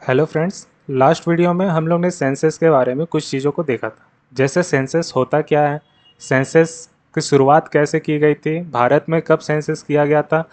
Hello friends. Last video में हम लोग ने सेंसस के बारे में कुछ चीज़ों को देखा था। जैसे सेंसस होता क्या है, सेंसस की शुरुआत कैसे की गई थी, भारत में कब सेंसस किया गया था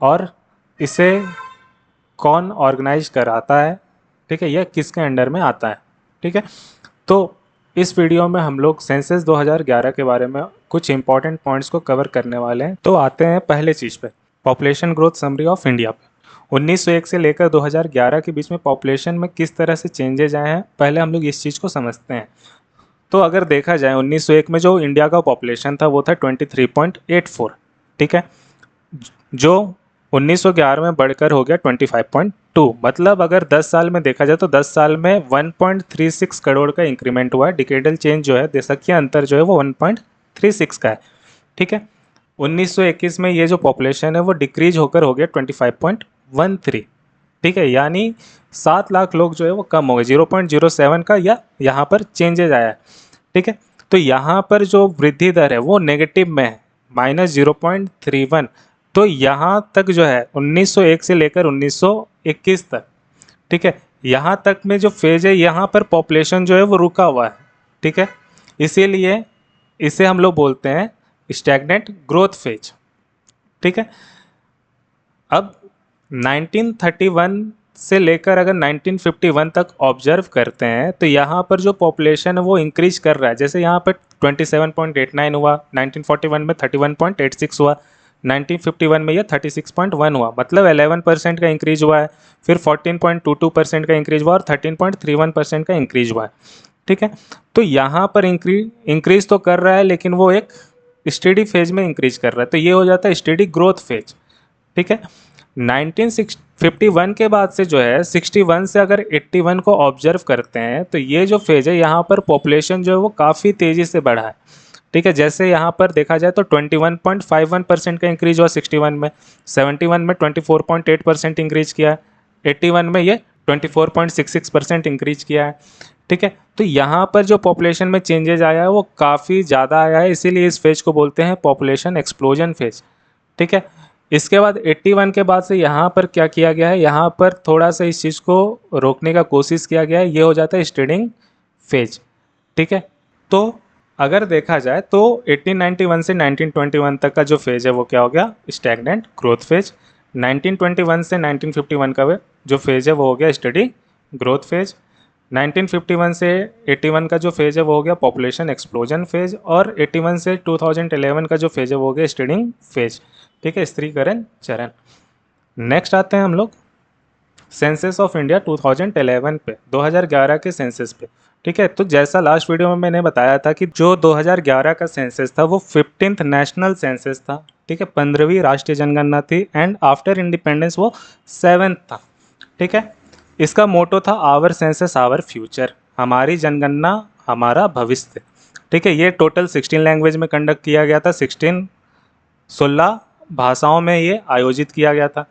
और इसे कौन ऑर्गेनाइज कराता है, ठीक है, यह किसके अंडर में आता है। ठीक है, तो इस वीडियो में हम लोग सेंसस 2011 के बारे में कुछ इंपॉर्टेंट पॉइंट्स को कवर करने वाले हैं। तो आते हैं पहले चीज़ पे, population growth summary of India पे। 1901 से लेकर 2011 के बीच में पॉपुलेशन में किस तरह से चेंजेज आए हैं, पहले हम लोग इस चीज़ को समझते हैं। तो अगर देखा जाए 1901 में जो इंडिया का पॉपुलेशन था वो था 23.84, ठीक है, जो 1911 में बढ़कर हो गया 25.2। मतलब अगर 10 साल में देखा जाए तो 10 साल में 1.36 करोड़ का इंक्रीमेंट हुआ है। डिकेडल चेंज जो है, देशकीय अंतर जो है वो 1.36 का है। ठीक है, 1921 में ये जो पॉपुलेशन है वो डिक्रीज होकर हो गया 25.13। ठीक है, यानी 7 लाख लोग जो है वो कम हो गए, 0.07 का या यहाँ पर चेंजेज आया है। ठीक है, तो यहाँ पर जो वृद्धि दर है वो नेगेटिव में है, -0.31। तो यहाँ तक जो है 1901 से लेकर 1921 तक, ठीक है, यहाँ तक में जो फेज है यहाँ पर पॉपुलेशन जो है वो रुका हुआ है। ठीक है, इसीलिए इसे हम लोग बोलते हैं स्टैग्नेंट ग्रोथ फेज। ठीक है, अब 1931 से लेकर अगर 1951 तक ऑब्जर्व करते हैं तो यहाँ पर जो पॉपुलेशन है वो इंक्रीज कर रहा है। जैसे यहाँ पर 27.89 हुआ, 1941 में 31.86 हुआ, 1951 में ये 36.1 हुआ, मतलब 11% का इंक्रीज हुआ है। फिर 14.22% का इंक्रीज हुआ और 13.31% का इंक्रीज हुआ है। ठीक है, तो यहाँ पर इंक्रीज तो कर रहा है लेकिन वो एक स्टेडी फेज में इंक्रीज कर रहा है, तो ये हो जाता है स्टेडी ग्रोथ फेज। ठीक है, 1951 के बाद से जो है 61 से अगर 81 को ऑब्जर्व करते हैं तो ये जो फेज है यहाँ पर पॉपुलेशन जो है वो काफ़ी तेज़ी से बढ़ा है। ठीक है, जैसे यहाँ पर देखा जाए तो 21.51% का इंक्रीज हुआ 61 में, 71 में 24.8% इंक्रीज किया है, 81 में ये 24.66% इंक्रीज किया है। ठीक है, तो यहाँ पर जो पॉपुलेशन में चेंजेज आया है वो काफ़ी ज़्यादा आया है, इसीलिए इस फेज को बोलते हैं पॉपुलेशन एक्सप्लोजन फेज। ठीक है, इसके बाद 81 के बाद से यहाँ पर क्या किया गया है, यहाँ पर थोड़ा सा इस चीज़ को रोकने का कोशिश किया गया है, ये हो जाता है स्टेडिंग फेज। ठीक है, तो अगर देखा जाए तो 1891 से 1921 तक का जो फेज है वो क्या हो गया, स्टैग्नेंट ग्रोथ फेज। 1921 से 1951 का जो फेज है वो हो गया स्टेडी ग्रोथ फेज। 1951 से 81 का जो फेज है वो हो गया पॉपुलेशन एक्सप्लोजन फेज, और 81 से 2011 का जो फेज है वो हो गया स्टेडिंग फेज। ठीक है, स्त्रीकरण चरण। नेक्स्ट आते हैं हम लोग सेंसस ऑफ इंडिया 2011 पे, 2011 के सेंसस पे। ठीक है, तो जैसा लास्ट वीडियो में मैंने बताया था कि जो 2011 का सेंसस था वो 15th नेशनल सेंसस था। ठीक है, 15वीं राष्ट्रीय जनगणना थी एंड आफ्टर इंडिपेंडेंस वो 7th था। ठीक है, इसका मोटो था आवर सेंसस आवर फ्यूचर, हमारी जनगणना हमारा भविष्य। ठीक है, ये टोटल 16 लैंग्वेज में कंडक्ट किया गया था, 16 भाषाओं में ये आयोजित किया गया था।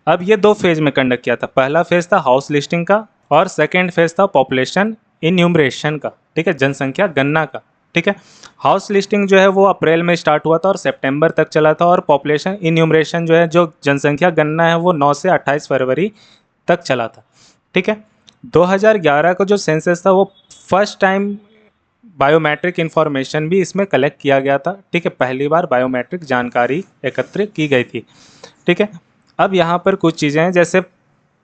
अब ये दो फेज में कंडक्ट किया था, पहला फेज था हाउस लिस्टिंग का और सेकेंड फेज था पॉपुलेशन इन्यूमरेशन का। ठीक है, जनसंख्या गणना का। ठीक है, हाउस लिस्टिंग जो है वो अप्रैल में स्टार्ट हुआ था और सितंबर तक चला था, और पॉपुलेशन इन्यूमरेशन जो है, जो जनसंख्या गणना है, वो 9 से 28 फरवरी तक चला था। ठीक है, 2011 का जो सेंसस था वो फर्स्ट टाइम बायोमेट्रिक इन्फॉर्मेशन भी इसमें कलेक्ट किया गया था। ठीक है, पहली बार बायोमेट्रिक जानकारी एकत्र की गई थी। ठीक है, अब यहाँ पर कुछ चीज़ें हैं, जैसे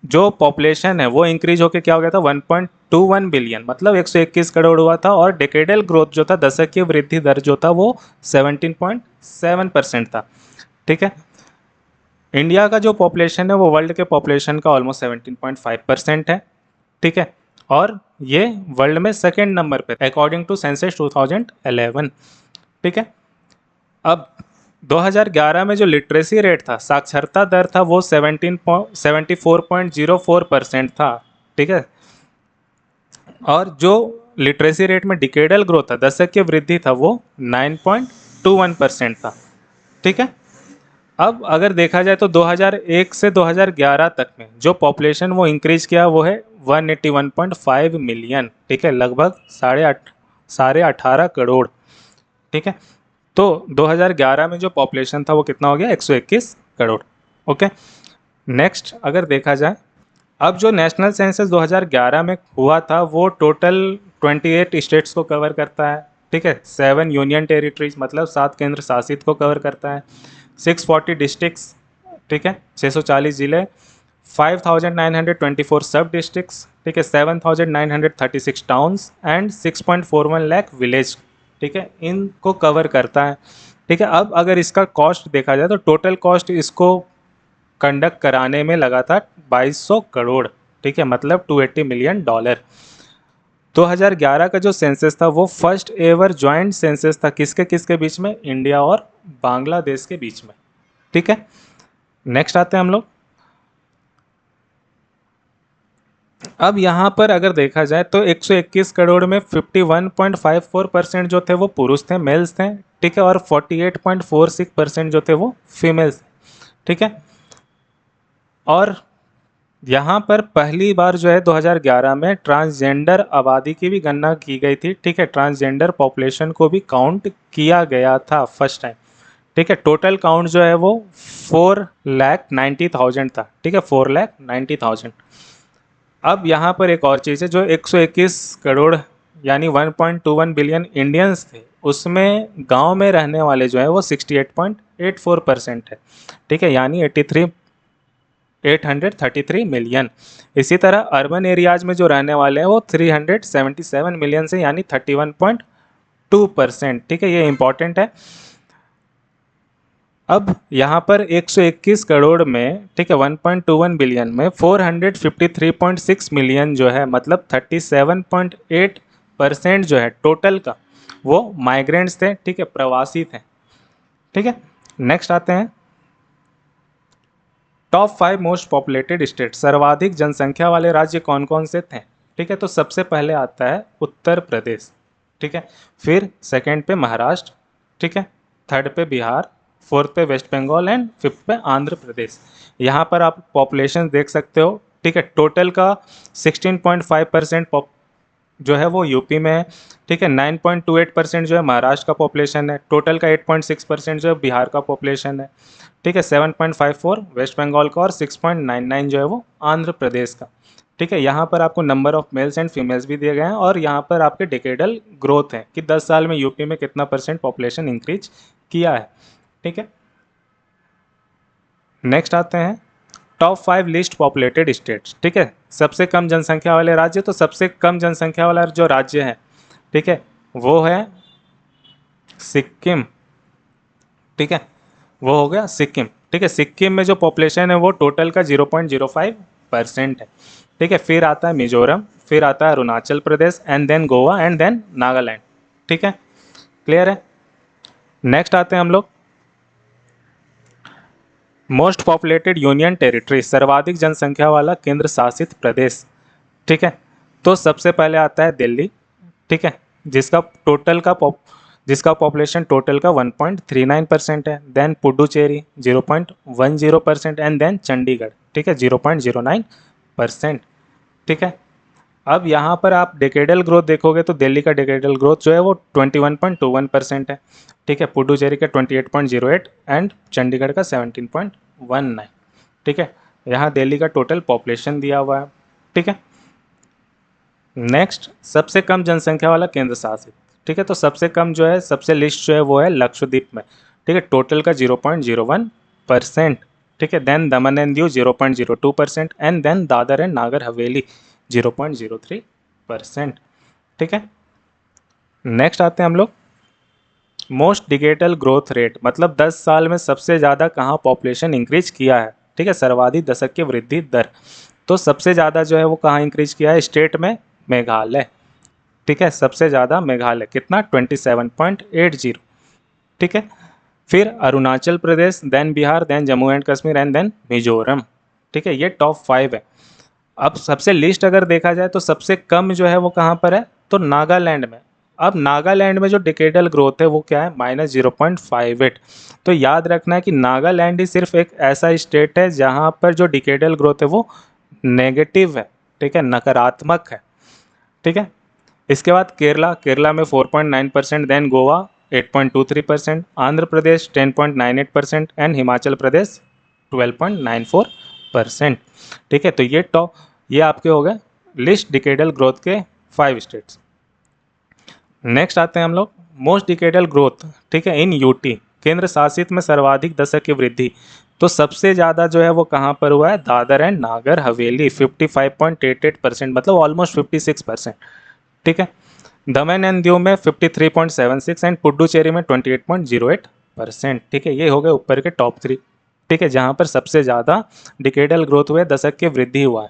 जो पॉपुलेशन है वो इंक्रीज होकर क्या हो गया था 1.21 बिलियन, मतलब 121 करोड़ हुआ था, और डेकेडल ग्रोथ जो था, दशकीय वृद्धि दर जो था वो 17.7% था। ठीक है, इंडिया का जो पॉपुलेशन है वो वर्ल्ड के पॉपुलेशन का ऑलमोस्ट 17.5% है। ठीक है, और ये वर्ल्ड में सेकेंड नंबर पे अकॉर्डिंग टू सेंसस 2011। ठीक है, अब 2011 में जो लिटरेसी रेट था, साक्षरता दर था, वो 74.04% था। ठीक है, और जो लिटरेसी रेट में डिकेडल ग्रोथ था, दशकीय वृद्धि था, वो 9.21% था। ठीक है, अब अगर देखा जाए तो 2001 से 2011 तक में जो पॉपुलेशन वो इंक्रीज किया वो है 181.5 मिलियन। ठीक है, लगभग 18.5 करोड़। ठीक है, तो 2011 में जो पॉपुलेशन था वो कितना हो गया, 121 करोड़। ओके, नेक्स्ट अगर देखा जाए अब जो नेशनल सेंसस 2011 में हुआ था वो टोटल 28 स्टेट्स को कवर करता है, ठीक है, 7 यूनियन टेरिटरीज मतलब 7 केंद्र शासित को कवर करता है, 640 डिस्ट्रिक्ट्स, ठीक है, 640 जिले, 5,924 सब डिस्ट्रिक्ट्स, ठीक है, 7,936 टाउन्स एंड 6.41 लाख विलेज, ठीक है, इनको कवर करता है, ठीक है। अब अगर इसका कॉस्ट देखा जाए तो टोटल कॉस्ट इसको कंडक्ट कराने में लगा था 2200 करोड़, ठीक है, मतलब $280 मिलियन। 2011 का जो सेंसस था वो फर्स्ट एवर जॉइंट सेंसस था, किसके किसके बीच में, इंडिया और बांग्लादेश के बीच में, ठीक है। नेक्स्ट आते हैं हम लोग। अब यहाँ पर अगर देखा जाए तो 121 करोड़ में 51.54% जो थे वो पुरुष थे, मेल्स थे, ठीक है, और 48.46% जो थे वो फीमेल्स, ठीक है। और यहाँ पर पहली बार जो है 2011 में ट्रांसजेंडर आबादी की भी गणना की गई थी, ठीक है, ट्रांसजेंडर पॉपुलेशन को भी काउंट किया गया था फर्स्ट टाइम, ठीक है। टोटल काउंट जो है वो 4,90,000 था, ठीक है, 4,90,000। अब यहाँ पर एक और चीज़ है, जो 121 करोड़ यानी 1.21 बिलियन इंडियंस थे, उसमें गांव में रहने वाले जो है वो 68.84% है, ठीक है, यानी 833 मिलियन। इसी तरह अर्बन एरियाज में जो रहने वाले हैं वो 377 मिलियन से, यानी 31.2%, ठीक है, ये इंपॉर्टेंट है। अब यहाँ पर 121 करोड़ में, ठीक है, 1.21 बिलियन में 453.6 मिलियन जो है, मतलब 37.8% जो है टोटल का, वो माइग्रेंट्स थे, ठीक है, प्रवासी थे, ठीक है। नेक्स्ट आते हैं टॉप 5 मोस्ट पॉपुलेटेड स्टेट, सर्वाधिक जनसंख्या वाले राज्य कौन कौन से थे, ठीक है। तो सबसे पहले आता है उत्तर प्रदेश, ठीक है, फिर सेकंड पे महाराष्ट्र, ठीक है, थर्ड पे बिहार, फोर्थ पे वेस्ट बंगाल एंड फिफ्थ पे आंध्र प्रदेश। यहाँ पर आप पॉपुलेशन देख सकते हो, ठीक है, टोटल का 16.5% जो है वो यूपी में है, ठीक है, 9.28% जो है महाराष्ट्र का पॉपुलेशन है, टोटल का 8.6% जो है बिहार का पॉपुलेशन है, ठीक है, 7.54 वेस्ट बंगाल का और 6.99 जो है वो आंध्र प्रदेश का, ठीक है। यहाँ पर आपको number of males and females भी दिए गए हैं और यहाँ पर आपके डिकेडल ग्रोथ है कि 10 साल में यूपी में कितना % पॉपुलेशन इंक्रीज किया है, ठीक है। नेक्स्ट आते हैं टॉप 5 लिस्ट पॉपुलेटेड स्टेट्स, ठीक है, सबसे कम जनसंख्या वाले राज्य। तो सबसे कम जनसंख्या वाला जो राज्य है, ठीक है, वो है सिक्किम, ठीक है, वो हो गया सिक्किम, ठीक है। सिक्किम में जो पॉपुलेशन है वो टोटल का 0.05% है, ठीक है। फिर आता है मिजोरम, फिर आता है Arunachal Pradesh and then Goa and then Nagaland, ठीक है, क्लियर है। नेक्स्ट आते हैं हम लोग मोस्ट पॉपुलेटेड यूनियन टेरिटरी, सर्वाधिक जनसंख्या वाला केंद्र शासित प्रदेश, ठीक है। तो सबसे पहले आता है दिल्ली, ठीक है, जिसका पॉपुलेशन टोटल का 1.39% है, then Puducherry 0.10% and then Chandigarh, ठीक है, 0.09%, ठीक है। अब यहाँ पर आप डेकेडल ग्रोथ देखोगे तो दिल्ली का डेकेडल ग्रोथ जो है वो 21.21% है, ठीक है, पुडुचेरी का 28.08 एंड चंडीगढ़ का 17.19, ठीक है। यहाँ दिल्ली का टोटल पॉपुलेशन दिया हुआ है, ठीक है। नेक्स्ट सबसे कम जनसंख्या वाला केंद्र शासित, ठीक है, तो सबसे कम जो है, सबसे लिस्ट जो है वो है लक्षद्वीप में, ठीक है, टोटल का 0.01%, ठीक है, then Daman and Diu 0.02% and then Dadra and Nagar Haveli 0.03%, ठीक है। नेक्स्ट आते हैं हम लोग मोस्ट डिकेटल ग्रोथ रेट, मतलब 10 साल में सबसे ज़्यादा कहाँ पॉपुलेशन इंक्रीज किया है, ठीक है, सर्वाधिक दशक की वृद्धि दर। तो सबसे ज़्यादा जो है वो कहाँ इंक्रीज किया है, स्टेट में मेघालय, ठीक है, सबसे ज़्यादा मेघालय, कितना 27.80, ठीक है। फिर Arunachal Pradesh, then Bihar, then Jammu and Kashmir and then Mizoram, ठीक है, ये टॉप 5 है। अब सबसे लिस्ट अगर देखा जाए तो सबसे कम जो है वो कहाँ पर है, तो नागालैंड में। अब नागालैंड में जो डिकेडल ग्रोथ है वो क्या है, -0.58। तो याद रखना है कि नागालैंड ही सिर्फ एक ऐसा स्टेट है जहाँ पर जो डिकेडल ग्रोथ है वो नेगेटिव है, ठीक है, नकारात्मक है, ठीक है। इसके बाद केरला में 4.9%, देन गोवा 8.23%, आंध्र प्रदेश 10.98% एंड हिमाचल प्रदेश 12.94%, ठीक है। तो ये टॉप ये आपके हो गए लिस्ट डिकेडल ग्रोथ के 5 स्टेट्स। नेक्स्ट आते हैं हम लोग मोस्ट डिकेडल ग्रोथ, ठीक है, इन यूटी, केंद्र शासित में सर्वाधिक दशक की वृद्धि। तो सबसे ज़्यादा जो है वो कहाँ पर हुआ है, दादर एंड नागर हवेली 55.88%, मतलब ऑलमोस्ट 56%, ठीक है। दमन एंड दीव में 53.76 एंड पुडुचेरी में 28.08%, ठीक है। ये हो गए ऊपर के टॉप 3, ठीक है, जहाँ पर सबसे ज़्यादा डिकेडल ग्रोथ हुए, दशक की वृद्धि हुआ है।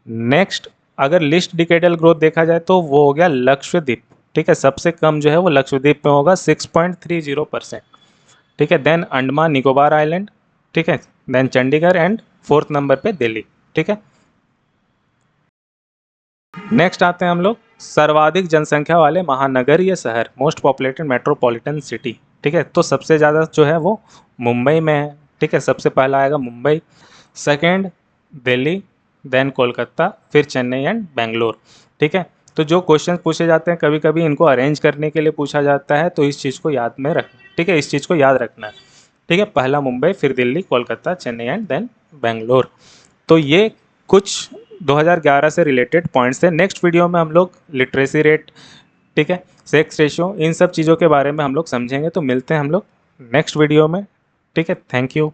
नेक्स्ट अगर लिस्ट डिकेडल ग्रोथ देखा जाए तो वो हो गया लक्षद्वीप, ठीक है, सबसे कम जो है वो लक्षद्वीप में होगा 6.30%, ठीक है। देन अंडमान निकोबार आइलैंड, ठीक है, then Chandigarh and 4th number पे दिल्ली, ठीक है। नेक्स्ट आते हैं हम लोग सर्वाधिक जनसंख्या वाले महानगरीय शहर, मोस्ट पॉपुलेटेड मेट्रोपॉलिटन सिटी, ठीक है। तो सबसे ज़्यादा जो है वो मुंबई में है, ठीक है, सबसे पहला आएगा मुंबई, सेकेंड दिल्ली, देन कोलकाता, फिर चेन्नई एंड बेंगलोर, ठीक है। तो जो क्वेश्चन पूछे जाते हैं कभी कभी इनको अरेंज करने के लिए पूछा जाता है, तो इस चीज़ को याद में रख, ठीक है, इस चीज़ को याद रखना है, ठीक है। पहला मुंबई, फिर दिल्ली, कोलकाता, चेन्नई एंड देन बेंगलोर। तो ये कुछ 2011 से रिलेटेड पॉइंट्स थे। नेक्स्ट वीडियो में हम लोग लिटरेसी रेट, ठीक है, सेक्स रेशियो, इन सब चीज़ों के बारे में हम लोग समझेंगे। तो मिलते हैं हम लोग नेक्स्ट वीडियो में, ठीक है। Thank you.